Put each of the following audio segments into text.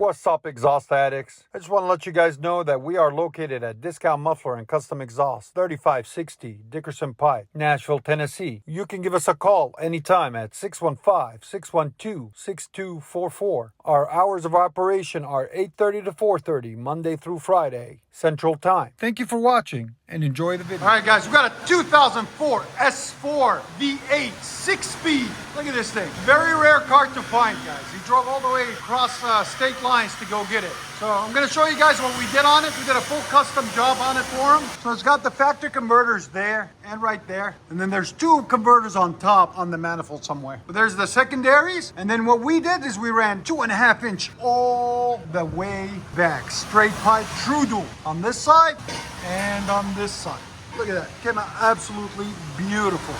What's up, exhaust addicts? I just want to let you guys know that we are located at Discount Muffler and Custom Exhaust, 3560 Dickerson Pike, Nashville, Tennessee. You can give us a call anytime at 615-612-6244. Our hours of operation are 8:30 to 4:30, Monday through Friday, Central Time. Thank you for watching and enjoy the video. All right, guys, we got a 2004 S4 V8 6-speed. Look at this thing. Very rare car to find, guys. He drove all the way across state lines to go get it. So I'm going to show you guys what we did on it. We did a full custom job on it for him. So it's got the factory converters there and right there. And then there's two converters on top on the manifold somewhere. But there's the secondaries. And then what we did is we ran 2.5 inch all the way back. Straight pipe, true dual on this side and on this side. Look at that. Came out absolutely beautiful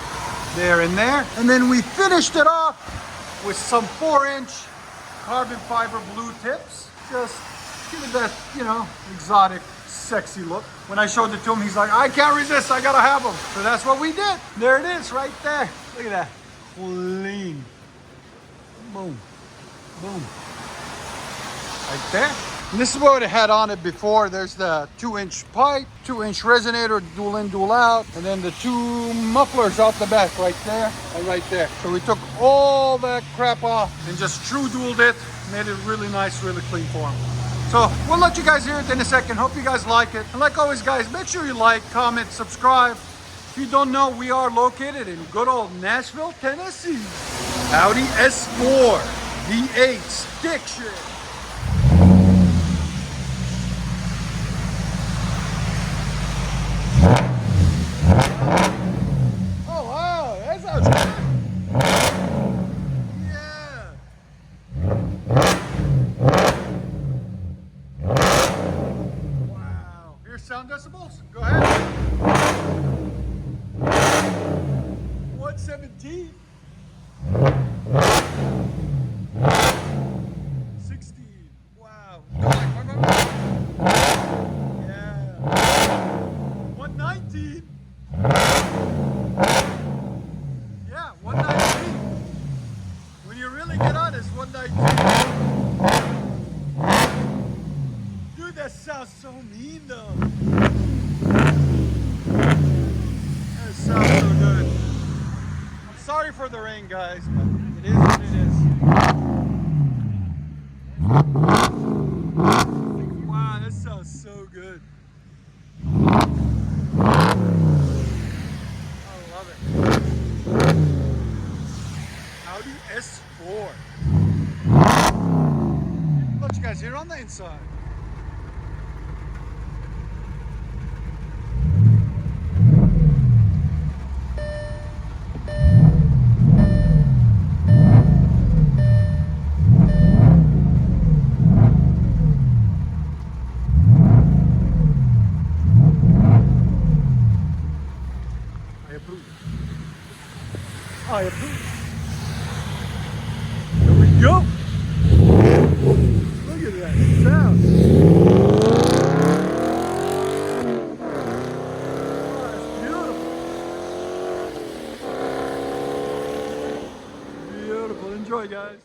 there and there. And then we finished it off with some 4-inch carbon fiber blue tips. Just give it that, exotic, sexy look. When I showed it to him, he's like, I can't resist, I gotta have them. So that's what we did. There it is, right there. Look at that. Clean. Boom. Boom. Right there. And this is what it had on it before. There's the 2-inch pipe, 2-inch resonator, dual in, dual out, and then the two mufflers out the back right there and right there. So we took all that crap off and just true dualed it, made it really nice, really clean for him. So we'll let you guys hear it in a second. Hope you guys like it. And like always, guys, make sure you like, comment, subscribe. If you don't know, we are located in good old Nashville, Tennessee. Audi S4 V8 stick shift. Sound decibels? Go ahead. 117. 16. Wow. Yeah. 119. Yeah, 119. When you really get on, it's 119. Dude, that sounds so mean though. That sounds so good. I'm sorry for the rain, guys, but it is what it is. Wow, that sounds so good. I love it. Audi S4. Let you guys hear on the inside. I approve. Here we go. Look at that sound. Oh, that's beautiful. Beautiful. Enjoy, guys.